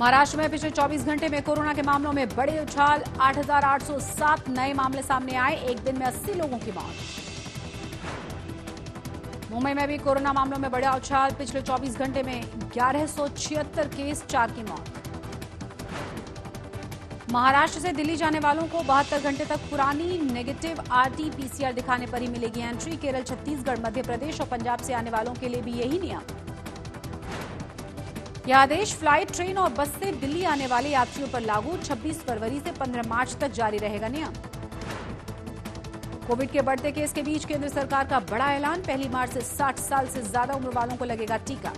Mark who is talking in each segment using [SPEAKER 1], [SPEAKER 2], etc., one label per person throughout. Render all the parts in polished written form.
[SPEAKER 1] महाराष्ट्र में पिछले 24 घंटे में कोरोना के मामलों में बड़े उछाल, 8,807 नए मामले सामने आए। एक दिन में 80 लोगों की मौत। मुंबई में भी कोरोना मामलों में बड़ा उछाल, पिछले 24 घंटे में 1176 केस, 4 की मौत। महाराष्ट्र से दिल्ली जाने वालों को 72 घंटे तक पुरानी नेगेटिव RT-PCR दिखाने पर ही मिलेगी एंट्री। केरल, छत्तीसगढ़, मध्य प्रदेश और पंजाब से आने वालों के लिए भी यही नियम। यह आदेश फ्लाइट, ट्रेन और बस से दिल्ली आने वाले यात्रियों पर लागू। 26 फरवरी से 15 मार्च तक जारी रहेगा नियम। कोविड के बढ़ते केस के बीच केंद्र सरकार का बड़ा ऐलान, 1 मार्च से 60 साल से ज्यादा उम्र वालों को लगेगा टीका।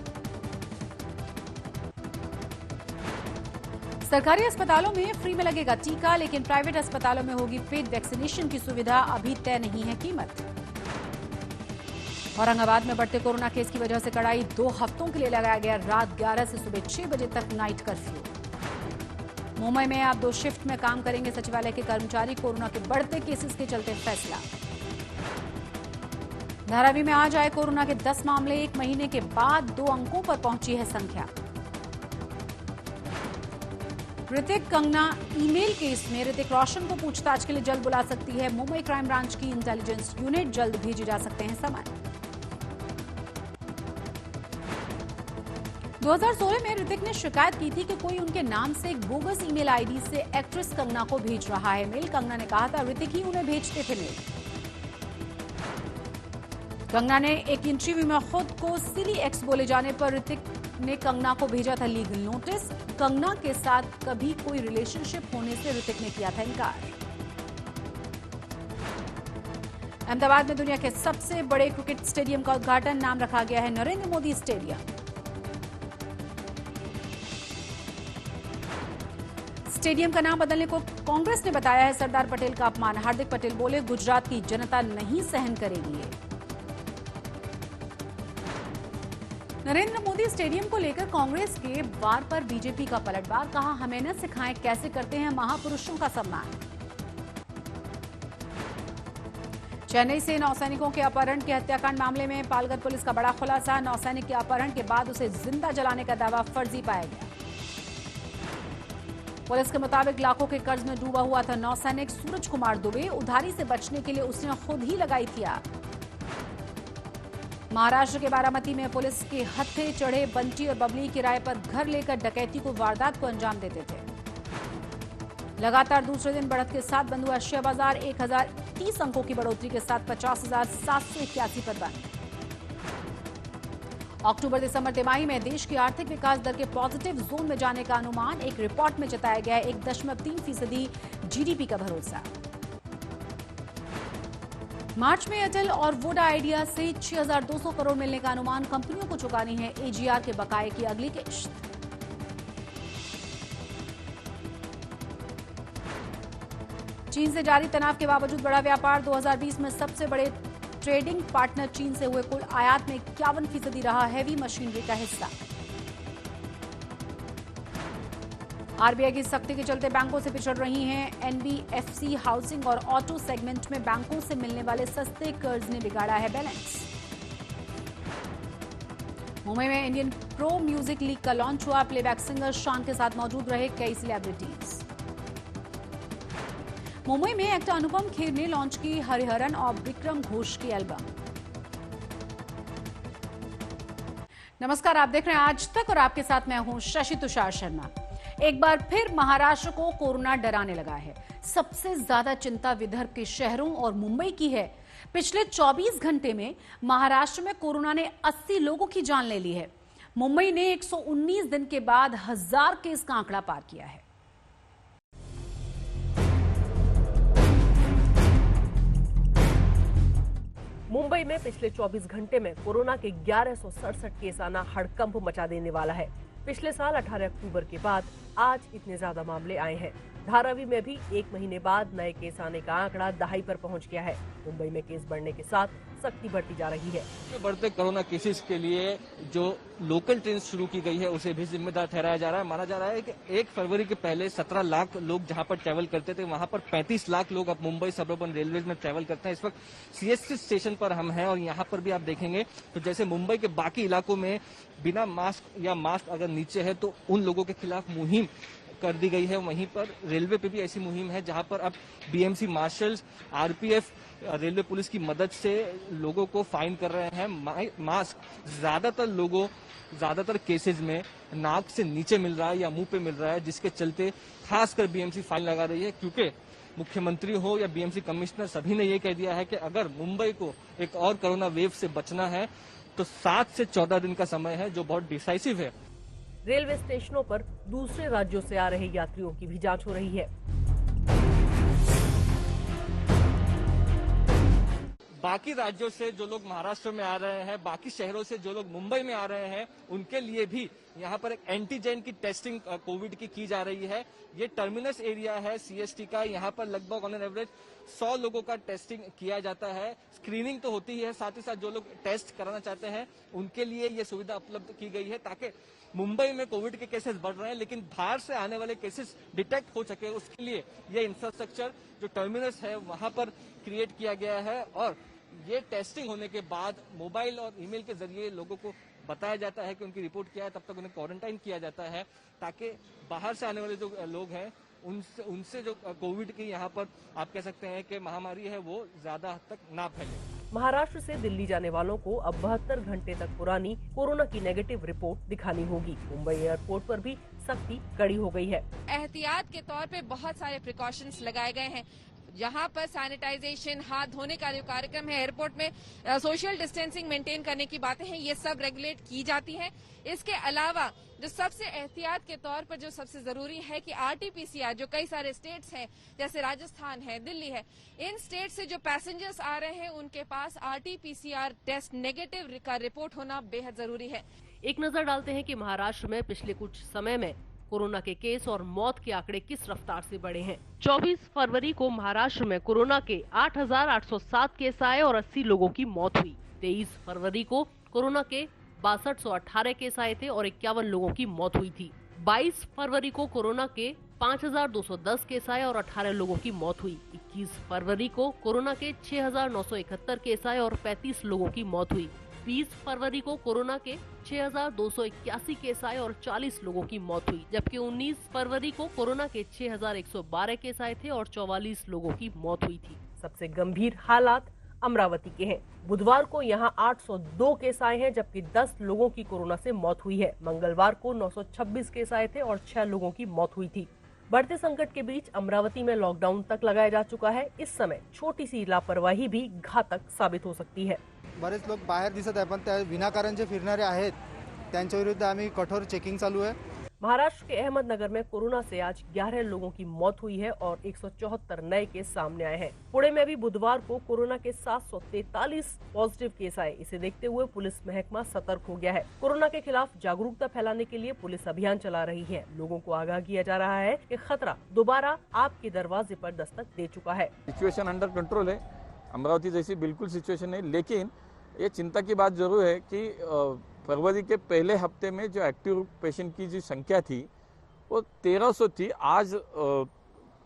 [SPEAKER 1] सरकारी अस्पतालों में फ्री में लगेगा टीका, लेकिन प्राइवेट अस्पतालों में होगी पेड वैक्सीनेशन की सुविधा। अभी तय नहीं है कीमत। औरंगाबाद में बढ़ते कोरोना केस की वजह से कड़ाई, 2 हफ्तों के लिए लगाया गया रात 11 से सुबह 6 बजे तक नाइट कर्फ्यू। मुंबई में अब 2 शिफ्ट में काम करेंगे सचिवालय के कर्मचारी। कोरोना के बढ़ते केसेस के चलते फैसला। धारावी में आज आए कोरोना के 10 मामले, 1 महीने के बाद 2 अंकों पर पहुंची है संख्या। ऋतिक कंगना ईमेल केस में ऋतिक रोशन को पूछताछ के लिए जल्द बुला सकती है मुंबई क्राइम ब्रांच की इंटेलिजेंस यूनिट। जल्द भेजे जा सकते हैं समन। 2016 में ऋतिक ने शिकायत की थी कि कोई उनके नाम से एक बोगस ईमेल आईडी से एक्ट्रेस कंगना को भेज रहा है मेल। कंगना ने कहा था ऋतिक ही उन्हें भेजते थे मेल। कंगना ने एक इंटरव्यू में खुद को सिली एक्स बोले जाने पर ऋतिक ने कंगना को भेजा था लीगल नोटिस। कंगना के साथ कभी कोई रिलेशनशिप होने से ऋतिक ने किया था इनकार। अहमदाबाद में दुनिया के सबसे बड़े क्रिकेट स्टेडियम का उद्घाटन, नाम रखा गया है नरेंद्र मोदी स्टेडियम। स्टेडियम का नाम बदलने को कांग्रेस ने बताया है सरदार पटेल का अपमान। हार्दिक पटेल बोले गुजरात की जनता नहीं सहन करेगी ये। नरेंद्र मोदी स्टेडियम को लेकर कांग्रेस के वार पर बीजेपी का पलटवार, कहा हमें न सिखाएं कैसे करते हैं महापुरुषों का सम्मान। चेन्नई से नौसैनिकों के अपहरण के हत्याकांड मामले में पालघर पुलिस का बड़ा खुलासा। नौसैनिक के अपहरण के बाद उसे जिंदा जलाने का दावा फर्जी पाया गया। पुलिस के मुताबिक लाखों के कर्ज में डूबा हुआ था नौसैनिक सूरज कुमार दुबे। उधारी से बचने के लिए उसने खुद ही लगाई थी आग। महाराष्ट्र के बारामती में पुलिस के हत्थे चढ़े बंटी और बबली किराए पर घर लेकर डकैती को वारदात को अंजाम देते थे। लगातार दूसरे दिन बढ़त के साथ बंद हुआ शेयर बाजार। 1030 अंकों की बढ़ोतरी के साथ 50,781 पर बंद। अक्टूबर दिसंबर तिमाही में देश की आर्थिक विकास दर के पॉजिटिव जोन में जाने का अनुमान। एक रिपोर्ट में जताया गया है 1.3% GDP का भरोसा। मार्च में एयरटेल और वोडा आइडिया से 6,200 करोड़ मिलने का अनुमान। कंपनियों को चुकानी है AGR के बकाये की अगली किश्त। चीन से जारी तनाव के बावजूद बढ़ा व्यापार। 2020 में सबसे बड़े ट्रेडिंग पार्टनर चीन से हुए कुल आयात में 51% रहा हैवी मशीनरी का हिस्सा। RBI की सख्ती के चलते बैंकों से पिछड़ रही हैं NBFC। हाउसिंग और ऑटो सेगमेंट में बैंकों से मिलने वाले सस्ते कर्ज ने बिगाड़ा है बैलेंस। मुंबई में इंडियन प्रो म्यूजिक लीग का लॉन्च हुआ। प्लेबैक सिंगर शान के साथ मौजूद रहे कई सेलिब्रिटीज। मुंबई में एक्टर अनुपम खेर ने लॉन्च की हरिहरन और विक्रम घोष की एल्बम। नमस्कार, आप देख रहे हैं आज तक और आपके साथ मैं हूं शशि तुषार शर्मा। एक बार फिर महाराष्ट्र को कोरोना डराने लगा है। सबसे ज्यादा चिंता विदर्भ के शहरों और मुंबई की है। पिछले 24 घंटे में महाराष्ट्र में कोरोना ने 80 लोगों की जान ले ली है। मुंबई ने 119 दिन के बाद 1000 केस का आंकड़ा पार किया है।
[SPEAKER 2] मुंबई में पिछले 24 घंटे में कोरोना के 1167 केस आना हड़कंप मचा देने वाला है। पिछले साल 18 अक्टूबर के बाद आज इतने ज्यादा मामले आए हैं। धारावी में भी 1 महीने बाद नए केस आने का आंकड़ा दहाई पर पहुंच गया है। मुंबई में केस बढ़ने के साथ सख्ती बढ़ती जा रही है।
[SPEAKER 3] बढ़ते कोरोना केसेस के लिए जो लोकल ट्रेन शुरू की गई है उसे भी जिम्मेदार ठहराया जा रहा है। माना जा रहा है कि 1 फरवरी के पहले 17 लाख लोग जहां पर ट्रैवल करते थे वहां पर 35 लाख लोग अब मुंबई सबअर्बन रेलवे में ट्रैवल करते हैं। इस वक्त सीएसटी स्टेशन पर हम हैं और यहाँ पर भी आप देखेंगे तो जैसे मुंबई के बाकी इलाकों में बिना मास्क या मास्क अगर नीचे है तो उन लोगों के खिलाफ मुहिम कर दी गई है। वहीं पर रेलवे पे भी ऐसी मुहिम है जहां पर अब BMC marshals, RPF, railway police की मदद से लोगों को फाइन कर रहे हैं। मास्क ज्यादातर केसेस में नाक से नीचे मिल रहा है या मुंह पे मिल रहा है, जिसके चलते खासकर बीएमसी फाइन लगा रही है। क्योंकि मुख्यमंत्री हो या बीएमसी कमिश्नर सभी ने ये कह दिया है कि अगर मुंबई को एक और कोरोना वेव से बचना है तो 7 से 14 दिन का समय है, जो बहुत डिसाइसिव है।
[SPEAKER 2] रेलवे स्टेशनों पर दूसरे राज्यों से आ रहे यात्रियों की भी जांच हो रही है।
[SPEAKER 3] बाकी राज्यों से जो लोग महाराष्ट्र में आ रहे हैं, बाकी शहरों से जो लोग मुंबई में आ रहे हैं, उनके लिए भी यहाँ पर एक एंटीजन की टेस्टिंग कोविड की जा रही है। ये टर्मिनस एरिया है सीएसटी का। यहाँ पर लगभग ऑन एन एवरेज 100 लोगों का टेस्टिंग किया जाता है। स्क्रीनिंग तो होती ही है, साथ ही साथ जो लोग टेस्ट कराना चाहते हैं उनके लिए ये सुविधा उपलब्ध की गई है ताकि मुंबई में कोविड के केसेस बढ़ रहे हैं लेकिन बाहर से आने वाले केसेस डिटेक्ट हो सके, उसके लिए ये इंफ्रास्ट्रक्चर जो टर्मिनस है वहां पर क्रिएट किया गया है। और ये टेस्टिंग होने के बाद मोबाइल और ईमेल के जरिए लोगों को बताया जाता है कि उनकी रिपोर्ट क्या है, तब तक उन्हें क्वारंटाइन किया जाता है ताकि बाहर से आने वाले जो लोग हैं उनसे जो कोविड की यहाँ पर आप कह सकते हैं कि महामारी है वो ज्यादा हद तक ना फैले।
[SPEAKER 2] महाराष्ट्र से दिल्ली जाने वालों को अब 72 घंटे तक पुरानी कोरोना की नेगेटिव रिपोर्ट दिखानी होगी। मुंबई एयरपोर्ट पर भी सख्ती कड़ी हो गई है।
[SPEAKER 4] एहतियात के तौर पे बहुत सारे प्रिकॉशंस लगाए गए हैं। यहाँ पर सैनिटाइजेशन, हाथ धोने का जो कार्यक्रम है, एयरपोर्ट में सोशल डिस्टेंसिंग मेंटेन करने की बातें हैं, ये सब रेगुलेट की जाती हैं। इसके अलावा जो सबसे एहतियात के तौर पर जो सबसे जरूरी है कि आरटीपीसीआर, जो कई सारे स्टेट्स हैं जैसे राजस्थान है, दिल्ली है, इन स्टेट से जो पैसेंजर्स आ रहे हैं उनके पास आरटीपीसीआर टेस्ट नेगेटिव का रिपोर्ट होना बेहद जरूरी है।
[SPEAKER 2] एक नजर डालते हैं कि महाराष्ट्र में पिछले कुछ समय में कोरोना के केस और मौत के आंकड़े किस रफ्तार से बढ़े हैं। 24 फरवरी को महाराष्ट्र में कोरोना के 8,807 केस आए और 80 लोगों की मौत हुई। 23 फरवरी को कोरोना के 6218 केस आए थे और 51 लोगों की मौत हुई थी। 22 फरवरी को कोरोना के 5210 केस आए और 18 लोगों की मौत हुई। 21 फरवरी को कोरोना के 6971 केस आए और 35 लोगों की मौत हुई। 20 फरवरी को कोरोना के 6281 केस आए और 40 लोगों की मौत हुई, जबकि 19 फरवरी को कोरोना के 6112 केस आए थे और 44 लोगों की मौत हुई थी। सबसे गंभीर हालात अमरावती के हैं। बुधवार को यहां 802 केस आए हैं, जबकि 10 लोगों की कोरोना से मौत हुई है। मंगलवार को 926 केस आए थे और 6 लोगों की मौत हुई थी। बढ़ते संकट के बीच अमरावती में लॉकडाउन तक लगाया जा चुका है। इस समय छोटी सी लापरवाही भी घातक साबित हो सकती है।
[SPEAKER 5] बरेच लोक बाहेर दिसत आहे, पण त्या विनाकारण जे फिरणारे आहेत त्यांच्या विरुद्ध आम्ही कठोर चेकिंग चालू है।
[SPEAKER 2] महाराष्ट्र के अहमदनगर में कोरोना से आज 11 लोगों की मौत हुई है और 174 नए केस सामने आए हैं। पुणे में भी बुधवार को कोरोना के 743 पॉजिटिव केस आए। इसे देखते हुए पुलिस महकमा सतर्क हो गया है। कोरोना के खिलाफ जागरूकता फैलाने के लिए पुलिस अभियान चला रही है। लोगों को आगाह किया जा रहा है कि खतरा दोबारा आपके दरवाजे पर दस्तक दे चुका है।
[SPEAKER 6] सिचुएशन अंडर कंट्रोल है, अमरावती जैसी बिल्कुल सिचुएशन है, लेकिन ये चिंता की बात जरूर है कि फरवरी के पहले हफ्ते में जो एक्टिव पेशेंट की जो संख्या थी वो 1300 थी। आज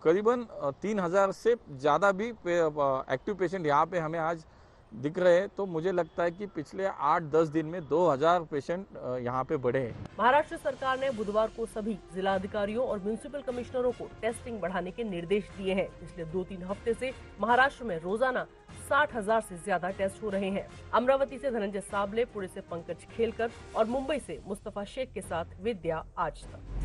[SPEAKER 6] करीबन 3000 से ज़्यादा भी एक्टिव पेशेंट यहाँ पे हमें आज दिख रहे हैं। तो मुझे लगता है कि पिछले 8-10 दिन में 2000 पेशेंट यहाँ पे बढ़े हैं।
[SPEAKER 2] महाराष्ट्र सरकार ने बुधवार को सभी जिला अधिकारियों और म्युनिसिपल कमिश्नरों को टेस्टिंग बढ़ाने के निर्देश दिए हैं। पिछले 2-3 हफ्ते से महाराष्ट्र में रोजाना 60,000 से ज्यादा टेस्ट हो रहे हैं। अमरावती से धनंजय साबले, पुणे से पंकज खेलकर और मुंबई से मुस्तफा शेख के साथ विद्या आज तक।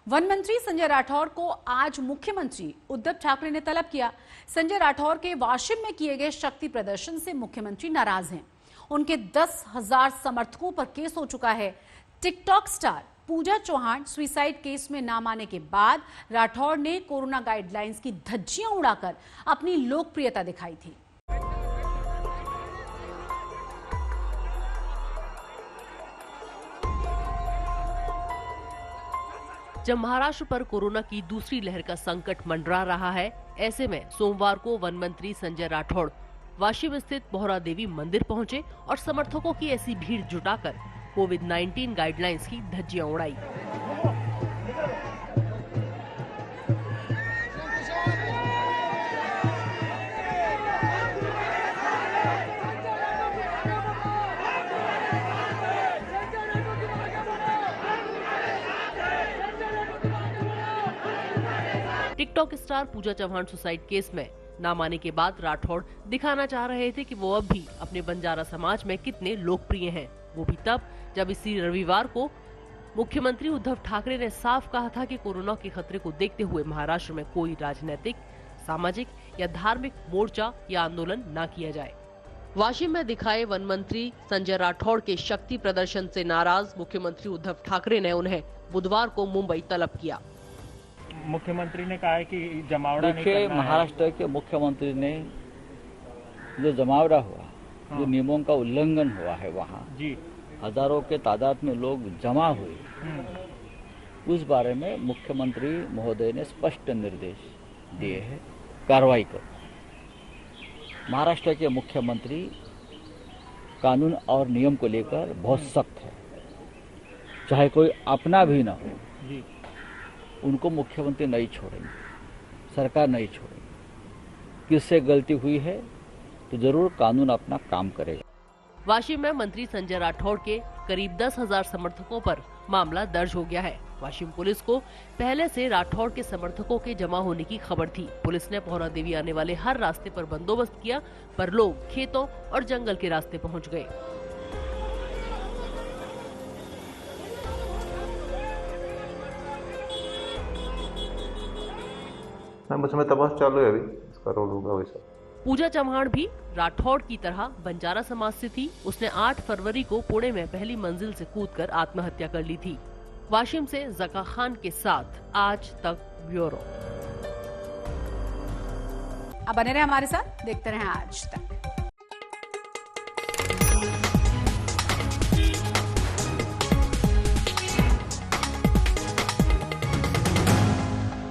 [SPEAKER 1] वन मंत्री संजय राठौर को आज मुख्यमंत्री उद्धव ठाकरे ने तलब किया। संजय राठौर के वाशिम में किए गए शक्ति प्रदर्शन से मुख्यमंत्री नाराज हैं। उनके 10,000 समर्थकों पर केस हो चुका है। टिकटॉक स्टार पूजा चौहान सुसाइड केस में नाम आने के बाद राठौर ने कोरोना गाइडलाइंस की धज्जियां उड़ाकर अपनी लोकप्रियता दिखाई थी।
[SPEAKER 2] जब महाराष्ट्र पर कोरोना की दूसरी लहर का संकट मंडरा रहा है, ऐसे में सोमवार को वन मंत्री संजय राठौड़ वाशिम स्थित बोहरा देवी मंदिर पहुंचे और समर्थकों की ऐसी भीड़ जुटाकर कोविड-19 गाइडलाइंस की धज्जियां उड़ाई। टिकटॉक स्टार पूजा चौहान सुसाइड केस में नाम आने के बाद राठौड़ दिखाना चाह रहे थे कि वो अब भी अपने बंजारा समाज में कितने लोकप्रिय हैं। वो भी तब जब इसी रविवार को मुख्यमंत्री उद्धव ठाकरे ने साफ कहा था कि कोरोना के खतरे को देखते हुए महाराष्ट्र में कोई राजनीतिक, सामाजिक या धार्मिक मोर्चा या आंदोलन न किया जाए। वाशिम में दिखाए वन मंत्री संजय राठौड़ के शक्ति प्रदर्शन से नाराज मुख्यमंत्री उद्धव ठाकरे ने उन्हें बुधवार को मुंबई तलब किया।
[SPEAKER 7] मुख्यमंत्री ने कहा है कि जमावड़ा नहीं करना है।
[SPEAKER 8] महाराष्ट्र के मुख्यमंत्री ने जो जमावड़ा हुआ, जो नियमों का उल्लंघन हुआ है, वहाँ
[SPEAKER 7] जी
[SPEAKER 8] हजारों के तादाद में लोग जमा हुए, उस बारे में मुख्यमंत्री महोदय ने स्पष्ट निर्देश दिए हैं, कार्रवाई करो। महाराष्ट्र के मुख्यमंत्री कानून और नियम को लेकर बहुत सख्त है, चाहे कोई अपना भी ना हो, उनको मुख्यमंत्री नहीं छोड़ेंगे, सरकार नहीं छोड़ेगी। किससे गलती हुई है तो जरूर कानून अपना काम करेगा।
[SPEAKER 2] वाशिम में मंत्री संजय राठौड़ के करीब 10,000 समर्थकों पर मामला दर्ज हो गया है। वाशिम पुलिस को पहले से राठौड़ के समर्थकों के जमा होने की खबर थी। पुलिस ने बोहरा देवी आने वाले हर रास्ते पर बंदोबस्त किया, पर लोग खेतों और जंगल के रास्ते पहुंच गए।
[SPEAKER 9] उसमें तपास चालू है, अभी इसका रोल होगा वैसा।
[SPEAKER 2] पूजा चौहान भी राठौड़ की तरह बंजारा समाज से थी। उसने 8 फरवरी को पुणे में पहली मंजिल से कूदकर आत्महत्या कर ली थी। वाशिम से जका खान के साथ आज तक ब्यूरो।
[SPEAKER 1] अब बने रहे हमारे साथ, देखते रहे आज तक।